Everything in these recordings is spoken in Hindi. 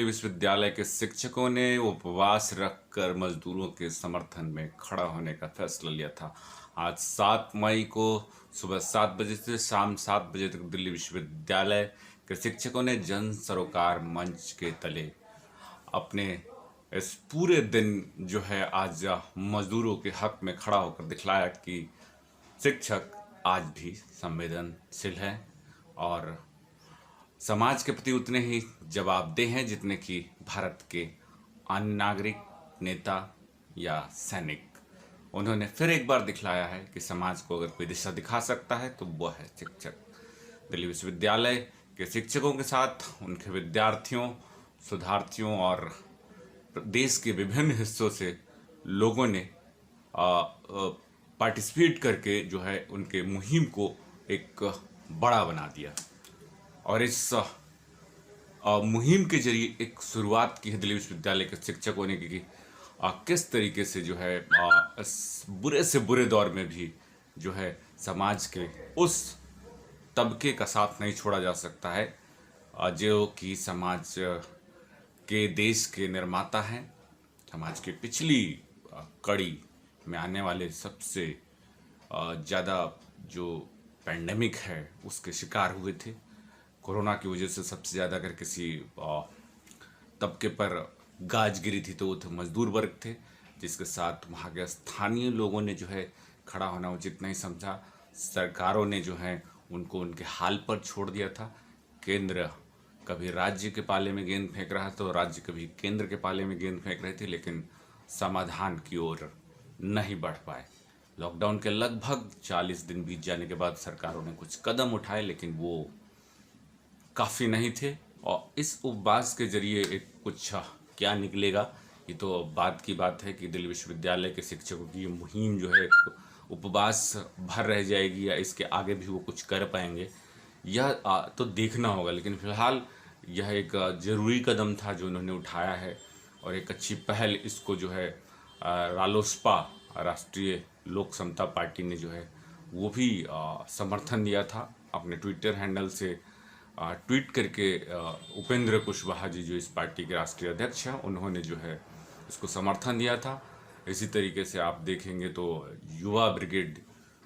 विश्वविद्यालय के शिक्षकों ने उपवास रखकर मजदूरों के समर्थन में खड़ा होने का फैसला लिया था। आज 7 मई को सुबह 7 बजे से शाम 7 बजे तक दिल्ली विश्वविद्यालय के शिक्षकों ने जन सरोकार मंच के तले अपने इस पूरे दिन जो है आज मजदूरों के हक में खड़ा होकर दिखलाया कि शिक्षक आज भी संवेदनशील है और समाज के प्रति उतने ही जवाबदेह हैं जितने कि भारत के अन्य नागरिक, नेता या सैनिक। उन्होंने फिर एक बार दिखलाया है कि समाज को अगर कोई दिशा दिखा सकता है तो वह है शिक्षक। दिल्ली विश्वविद्यालय के शिक्षकों के साथ उनके विद्यार्थियों, शोधार्थियों और देश के विभिन्न हिस्सों से लोगों ने पार्टिसिपेट करके जो है उनके मुहिम को एक बड़ा बना दिया और इस मुहिम के जरिए एक शुरुआत की है दिल्ली विश्वविद्यालय के शिक्षकों ने कि किस तरीके से जो है इस बुरे से बुरे दौर में भी जो है समाज के उस तबके का साथ नहीं छोड़ा जा सकता है जो कि समाज के देश के निर्माता हैं। समाज की पिछली कड़ी में आने वाले सबसे ज़्यादा जो पैंडेमिक है उसके शिकार हुए थे। कोरोना की वजह से सबसे ज़्यादा अगर किसी तबके पर गाज गिरी थी तो वो थे मजदूर वर्ग थे, जिसके साथ वहाँ के स्थानीय लोगों ने जो है खड़ा होना उचित नहीं समझा। सरकारों ने जो है उनको उनके हाल पर छोड़ दिया था। केंद्र कभी राज्य के पाले में गेंद फेंक रहा था तो राज्य कभी केंद्र के पाले में गेंद फेंक रहे थे, लेकिन समाधान की ओर नहीं बढ़ पाए। लॉकडाउन के लगभग 40 दिन बीत जाने के बाद सरकारों ने कुछ कदम उठाए, लेकिन वो काफ़ी नहीं थे। और इस उपवास के जरिए एक कुछ क्या निकलेगा ये तो बात की बात है कि दिल्ली विश्वविद्यालय के शिक्षकों की ये मुहिम जो है उपवास भर रह जाएगी या इसके आगे भी वो कुछ कर पाएंगे, यह तो देखना होगा। लेकिन फिलहाल यह एक ज़रूरी कदम था जो उन्होंने उठाया है और एक अच्छी पहल इसको जो है रालोसपा राष्ट्रीय लोक समता पार्टी ने जो है वो भी समर्थन दिया था। अपने ट्विटर हैंडल से ट्वीट करके उपेंद्र कुशवाहा जी जो इस पार्टी के राष्ट्रीय अध्यक्ष हैं उन्होंने जो है इसको समर्थन दिया था। इसी तरीके से आप देखेंगे तो युवा ब्रिगेड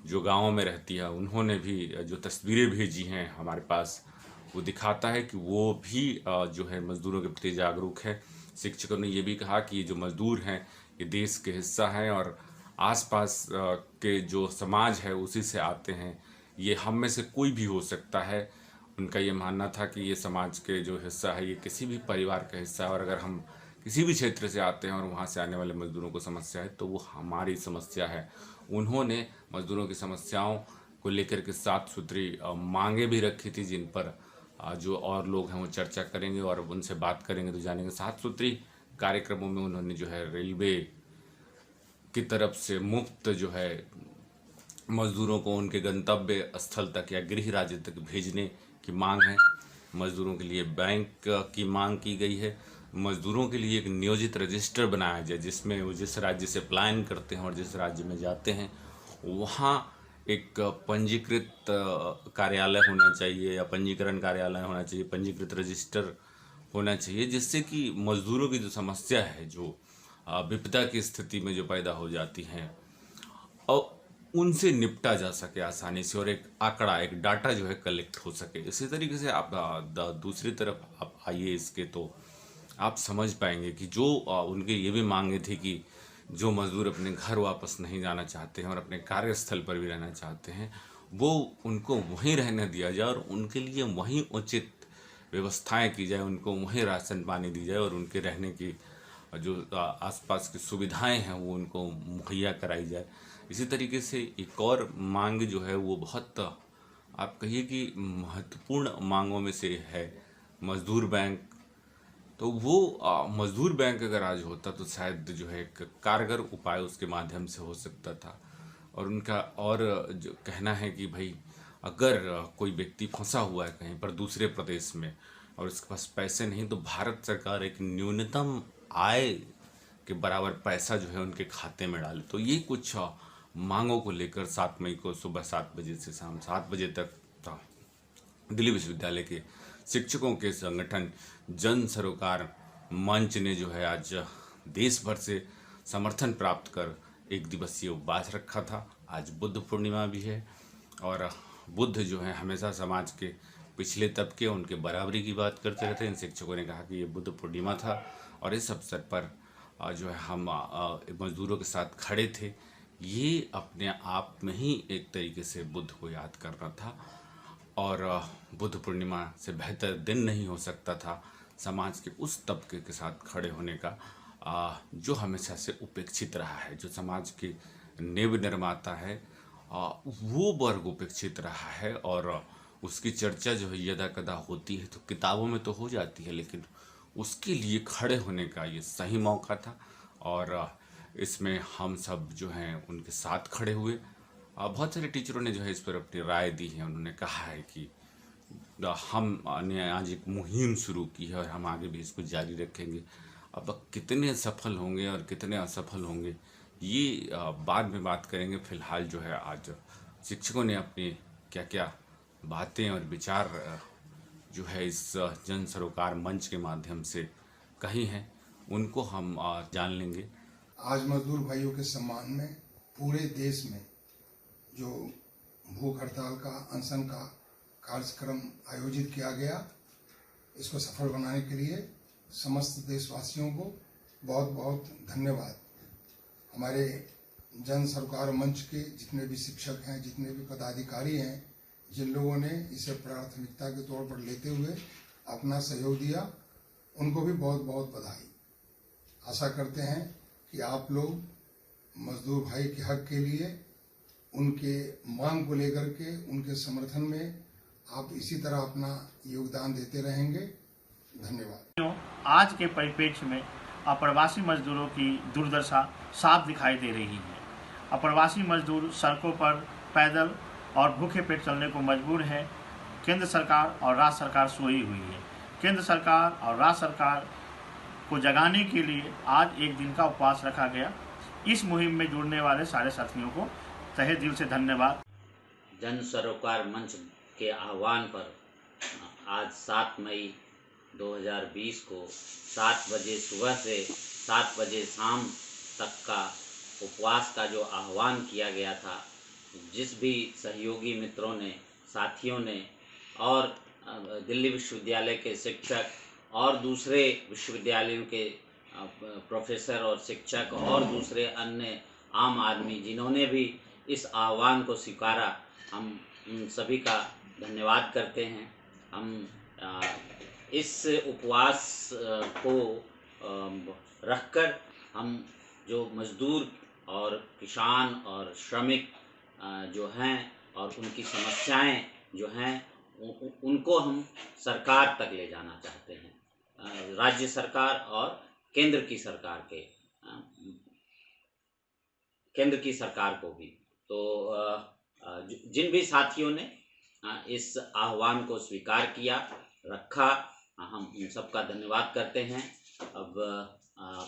जो गाँव में रहती है उन्होंने भी जो तस्वीरें भेजी हैं हमारे पास वो दिखाता है कि वो भी जो है मज़दूरों के प्रति जागरूक है। शिक्षकों ने ये भी कहा कि जो मज़दूर हैं ये देश के हिस्सा हैं और आसपास के जो समाज है उसी से आते हैं। ये हम में से कोई भी हो सकता है। उनका ये मानना था कि ये समाज के जो हिस्सा है ये किसी भी परिवार का हिस्सा है और अगर हम किसी भी क्षेत्र से आते हैं और वहाँ से आने वाले मज़दूरों को समस्या है तो वो हमारी समस्या है। उन्होंने मज़दूरों की समस्याओं को लेकर के 7 सूत्री मांगे भी रखी थी, जिन पर जो और लोग हैं वो चर्चा करेंगे और उनसे बात करेंगे तो जानेंगे। 7 सूत्री कार्यक्रमों में उन्होंने जो है रेलवे की तरफ से मुफ्त जो है मज़दूरों को उनके गंतव्य स्थल तक या गृह राज्य तक भेजने की मांग है। मज़दूरों के लिए बैंक की मांग की गई है। मज़दूरों के लिए एक नियोजित रजिस्टर बनाया जाए जिसमें वो जिस राज्य से पलायन करते हैं और जिस राज्य में जाते हैं वहाँ एक पंजीकृत कार्यालय होना चाहिए या पंजीकरण कार्यालय होना चाहिए, पंजीकृत रजिस्टर होना चाहिए, जिससे कि मज़दूरों की जो समस्या है, जो विपदा की स्थिति में जो पैदा हो जाती हैं और उनसे निपटा जा सके आसानी से और एक आंकड़ा, एक डाटा जो है कलेक्ट हो सके। इसी तरीके से आप दूसरी तरफ आप आइए इसके तो आप समझ पाएंगे कि जो उनके ये भी मांगे थे कि जो मज़दूर अपने घर वापस नहीं जाना चाहते हैं और अपने कार्यस्थल पर भी रहना चाहते हैं वो उनको वहीं रहने दिया जाए और उनके लिए वहीं उचित व्यवस्थाएं की जाए, उनको वहीं राशन पानी दी जाए और उनके रहने की जो आसपास की सुविधाएं हैं वो उनको मुहैया कराई जाए। इसी तरीके से एक और मांग जो है वो बहुत आप कहिए कि महत्वपूर्ण मांगों में से है मज़दूर बैंक। तो वो मज़दूर बैंक अगर आज होता तो शायद जो है एक कारगर उपाय उसके माध्यम से हो सकता था। और उनका और जो कहना है कि भाई अगर कोई व्यक्ति फंसा हुआ है कहीं पर दूसरे प्रदेश में और उसके पास पैसे नहीं तो भारत सरकार एक न्यूनतम आय के बराबर पैसा जो है उनके खाते में डाले। तो ये कुछ मांगों को लेकर 7 मई को सुबह 7 बजे से शाम 7 बजे तक दिल्ली विश्वविद्यालय के शिक्षकों के संगठन जन सरोकार मंच ने जो है आज देश भर से समर्थन प्राप्त कर एक दिवसीय उपवास रखा था। आज बुद्ध पूर्णिमा भी है और बुद्ध जो है हमेशा समाज के पिछले तबके उनके बराबरी की बात करते रहते हैं। इन शिक्षकों ने कहा कि ये बुद्ध पूर्णिमा था और इस अवसर पर जो है हम मजदूरों के साथ खड़े थे। ये अपने आप में ही एक तरीके से बुद्ध को याद करना था और बुद्ध पूर्णिमा से बेहतर दिन नहीं हो सकता था समाज के उस तबके के साथ खड़े होने का जो हमेशा से उपेक्षित रहा है, जो समाज की नींव निर्माता है, वो वर्ग उपेक्षित रहा है और उसकी चर्चा जो है यदा कदा होती है तो किताबों में तो हो जाती है, लेकिन उसके लिए खड़े होने का ये सही मौका था और इसमें हम सब जो हैं उनके साथ खड़े हुए। बहुत सारे टीचरों ने जो है इस पर अपनी राय दी है। उन्होंने कहा है कि हमने आज एक मुहिम शुरू की है और हम आगे भी इसको जारी रखेंगे। अब कितने सफल होंगे और कितने असफल होंगे ये बाद में बात करेंगे। फिलहाल जो है आज शिक्षकों ने अपनी क्या क्या बातें और विचार जो है इस जन सरोकार मंच के माध्यम से कही हैं, उनको हम जान लेंगे। आज मजदूर भाइयों के सम्मान में पूरे देश में जो भूख हड़ताल का, अनशन का कार्यक्रम आयोजित किया गया, इसको सफल बनाने के लिए समस्त देशवासियों को बहुत बहुत धन्यवाद। हमारे जन सरोकार मंच के जितने भी शिक्षक हैं, जितने भी पदाधिकारी हैं, जिन लोगों ने इसे प्राथमिकता के तौर पर लेते हुए अपना सहयोग दिया, उनको भी बहुत बहुत बधाई। आशा करते हैं कि आप लोग मजदूर भाई के हक के लिए, उनके मांग को लेकर के, उनके समर्थन में आप इसी तरह अपना योगदान देते रहेंगे। धन्यवाद। आज के परिप्रेक्ष्य में अप्रवासी मजदूरों की दुर्दशा साफ दिखाई दे रही है। अप्रवासी मजदूर सड़कों पर पैदल और भूखे पेट चलने को मजबूर है। केंद्र सरकार और राज्य सरकार सोई हुई है। केंद्र सरकार और राज्य सरकार को जगाने के लिए आज एक दिन का उपवास रखा गया। इस मुहिम में जुड़ने वाले सारे साथियों को तहे दिल से धन्यवाद। जन सरोकार मंच के आह्वान पर आज 7 मई 2020 को 7 बजे सुबह से 7 बजे शाम तक का उपवास का जो आह्वान किया गया था, जिस भी सहयोगी मित्रों ने, साथियों ने और दिल्ली विश्वविद्यालय के शिक्षक और दूसरे विश्वविद्यालयों के प्रोफेसर और शिक्षक और दूसरे अन्य आम आदमी जिन्होंने भी इस आह्वान को स्वीकारा, हम उन सभी का धन्यवाद करते हैं। हम इस उपवास को रखकर हम जो मजदूर और किसान और श्रमिक जो हैं और उनकी समस्याएं जो हैं उनको हम सरकार तक ले जाना चाहते हैं, राज्य सरकार और केंद्र की सरकार को भी। तो जिन भी साथियों ने इस आह्वान को स्वीकार किया, रखा, हम उन सब का धन्यवाद करते हैं। अब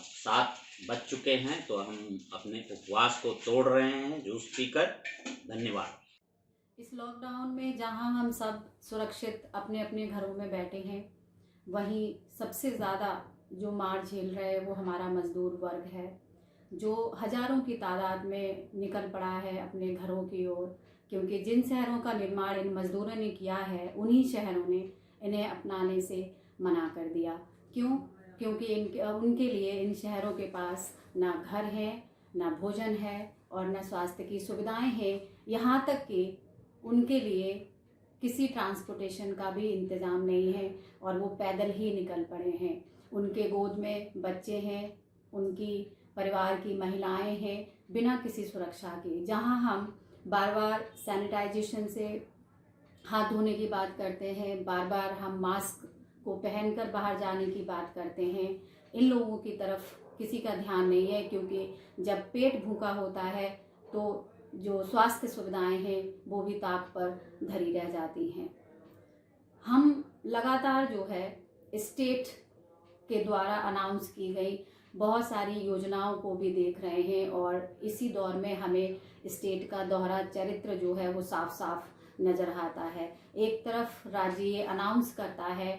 7 बज चुके हैं तो हम अपने उपवास को तोड़ रहे हैं जूस पीकर। धन्यवाद। इस लॉकडाउन में जहां हम सब सुरक्षित अपने अपने घरों में बैठे हैं, वहीं सबसे ज़्यादा जो मार झेल रहे हैं वो हमारा मजदूर वर्ग है, जो हज़ारों की तादाद में निकल पड़ा है अपने घरों की ओर। क्योंकि जिन शहरों का निर्माण इन मजदूरों ने किया है, उन्हीं शहरों ने इन्हें अपनाने से मना कर दिया। क्यों? क्योंकि उनके लिए इन शहरों के पास ना घर है, ना भोजन है और ना स्वास्थ्य की सुविधाएं हैं। यहाँ तक कि उनके लिए किसी ट्रांसपोर्टेशन का भी इंतज़ाम नहीं है और वो पैदल ही निकल पड़े हैं। उनके गोद में बच्चे हैं, उनकी परिवार की महिलाएं हैं, बिना किसी सुरक्षा के। जहां हम बार बार सैनिटाइजेशन से हाथ धोने की बात करते हैं, बार बार हम मास्क को पहनकर बाहर जाने की बात करते हैं, इन लोगों की तरफ किसी का ध्यान नहीं है। क्योंकि जब पेट भूखा होता है तो जो स्वास्थ्य सुविधाएं हैं वो भी ताक पर धरी रह जाती हैं। हम लगातार जो है स्टेट के द्वारा अनाउंस की गई बहुत सारी योजनाओं को भी देख रहे हैं और इसी दौर में हमें स्टेट का दोहरा चरित्र जो है वो साफ साफ नज़र आता है। एक तरफ राज्य ये अनाउंस करता है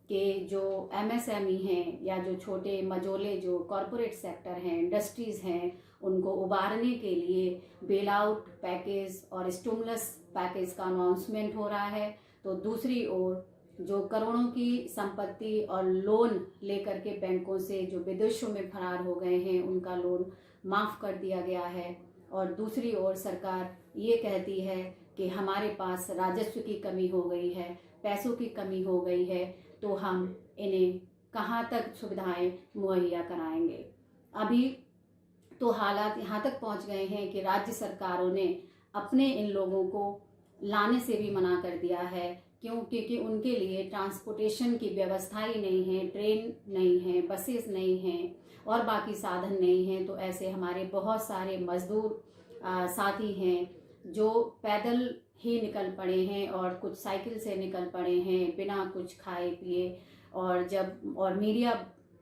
कि जो MSME हैं या जो छोटे मझोले जो कॉरपोरेट सेक्टर हैं, इंडस्ट्रीज़ हैं, उनको उबारने के लिए बेल आउट पैकेज और स्टिमुलस पैकेज का अनाउंसमेंट हो रहा है। तो दूसरी ओर जो करोड़ों की संपत्ति और लोन लेकर के बैंकों से जो विदेशों में फरार हो गए हैं उनका लोन माफ़ कर दिया गया है। और दूसरी ओर सरकार ये कहती है कि हमारे पास राजस्व की कमी हो गई है, पैसों की कमी हो गई है, तो हम इन्हें कहाँ तक सुविधाएं मुहैया कराएंगे। अभी तो हालात यहाँ तक पहुँच गए हैं कि राज्य सरकारों ने अपने इन लोगों को लाने से भी मना कर दिया है, क्योंकि उनके लिए ट्रांसपोर्टेशन की व्यवस्था ही नहीं है, ट्रेन नहीं है, बसेस नहीं हैं और बाकी साधन नहीं हैं। तो ऐसे हमारे बहुत सारे मजदूर साथी हैं जो पैदल ही निकल पड़े हैं और कुछ साइकिल से निकल पड़े हैं बिना कुछ खाए पिए। और मीडिया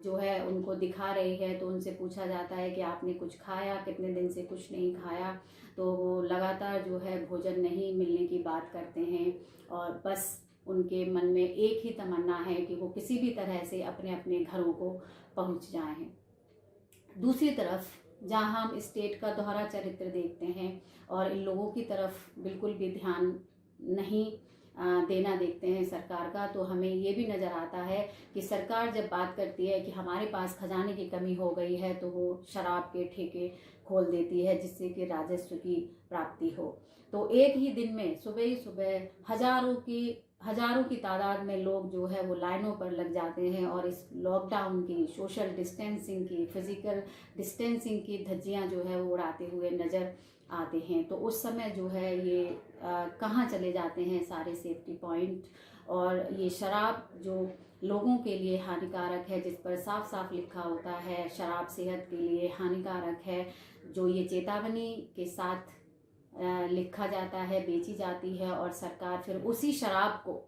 जो है उनको दिखा रही है तो उनसे पूछा जाता है कि आपने कुछ खाया, कितने दिन से कुछ नहीं खाया, तो वो लगातार जो है भोजन नहीं मिलने की बात करते हैं और बस उनके मन में एक ही तमन्ना है कि वो किसी भी तरह से अपने अपने घरों को पहुंच जाएं। दूसरी तरफ जहां हम स्टेट का दोहरा चरित्र देखते हैं और इन लोगों की तरफ बिल्कुल भी ध्यान नहीं देना देखते हैं सरकार का, तो हमें ये भी नज़र आता है कि सरकार जब बात करती है कि हमारे पास खजाने की कमी हो गई है तो वो शराब के ठेके खोल देती है जिससे कि राजस्व की प्राप्ति हो। तो एक ही दिन में सुबह ही सुबह हजारों की तादाद में लोग जो है वो लाइनों पर लग जाते हैं और इस लॉकडाउन की, सोशल डिस्टेंसिंग की, फिजिकल डिस्टेंसिंग की धज्जियां जो है वो उड़ाते हुए नज़र आते हैं। तो उस समय जो है ये कहाँ चले जाते हैं सारे सेफ्टी पॉइंट। और ये शराब जो लोगों के लिए हानिकारक है, जिस पर साफ साफ लिखा होता है शराब सेहत के लिए हानिकारक है, जो ये चेतावनी के साथ लिखा जाता है, बेची जाती है और सरकार फिर उसी शराब को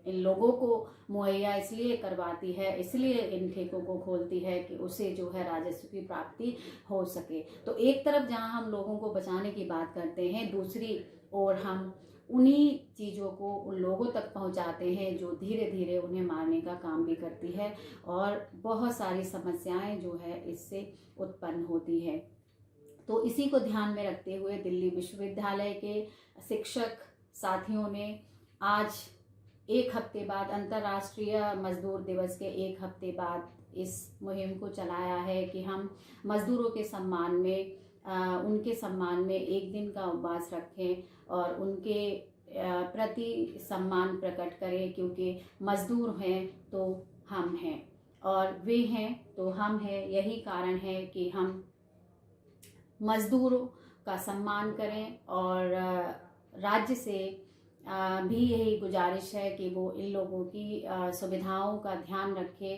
इन लोगों को मुहैया इसलिए करवाती है, इसलिए इन ठेकों को खोलती है कि उसे जो है राजस्व की प्राप्ति हो सके। तो एक तरफ जहां हम लोगों को बचाने की बात करते हैं, दूसरी ओर हम उन्हीं चीज़ों को उन लोगों तक पहुंचाते हैं जो धीरे धीरे उन्हें मारने का काम भी करती है और बहुत सारी समस्याएं जो है इससे उत्पन्न होती है। तो इसी को ध्यान में रखते हुए दिल्ली विश्वविद्यालय के शिक्षक साथियों ने आज एक हफ्ते बाद, अंतर्राष्ट्रीय मजदूर दिवस के एक हफ्ते बाद इस मुहिम को चलाया है कि हम मजदूरों के सम्मान में, उनके सम्मान में एक दिन का उपवास रखें और उनके प्रति सम्मान प्रकट करें, क्योंकि मजदूर हैं तो हम हैं और वे हैं तो हम हैं। यही कारण है कि हम मजदूरों का सम्मान करें और राज्य से भी यही गुजारिश है कि वो इन लोगों की सुविधाओं का ध्यान रखे,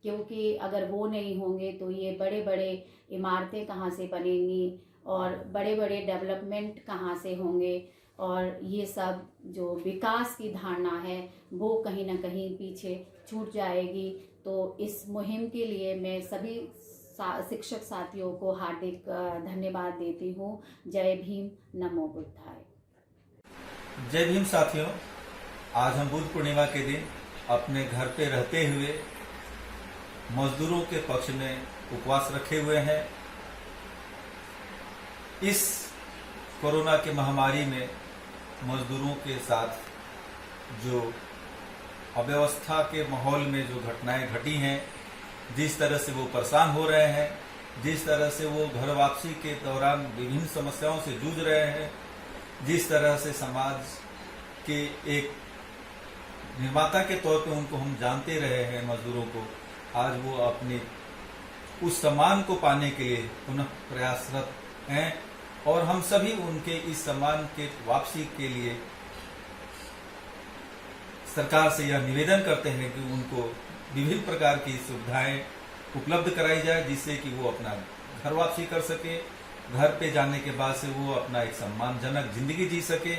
क्योंकि अगर वो नहीं होंगे तो ये बड़े बड़े इमारतें कहाँ से बनेंगी और बड़े बड़े डेवलपमेंट कहाँ से होंगे और ये सब जो विकास की धारणा है वो कहीं ना कहीं पीछे छूट जाएगी। तो इस मुहिम के लिए मैं सभी शिक्षक साथियों को हार्दिक धन्यवाद देती हूँ। जय भीम, नमो बुद्धाय। जय भीम साथियों, आज हम बुद्ध पूर्णिमा के दिन अपने घर पे रहते हुए मजदूरों के पक्ष में उपवास रखे हुए हैं। इस कोरोना के महामारी में मजदूरों के साथ जो अव्यवस्था के माहौल में जो घटनाएं घटी हैं, जिस तरह से वो परेशान हो रहे हैं, जिस तरह से वो घर वापसी के दौरान विभिन्न समस्याओं से जूझ रहे हैं, जिस तरह से समाज के एक निर्माता के तौर पे उनको हम जानते रहे हैं मजदूरों को, आज वो अपने उस सम्मान को पाने के लिए पुनः प्रयासरत हैं और हम सभी उनके इस सम्मान के वापसी के लिए सरकार से यह निवेदन करते हैं कि उनको विभिन्न प्रकार की सुविधाएं उपलब्ध कराई जाए, जिससे कि वो अपना घर वापसी कर सके, घर पे जाने के बाद से वो अपना एक सम्मानजनक जिंदगी जी सके,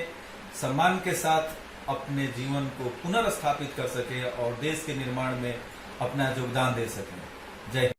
सम्मान के साथ अपने जीवन को पुनर्स्थापित कर सके और देश के निर्माण में अपना योगदान दे सके। जय हिंद।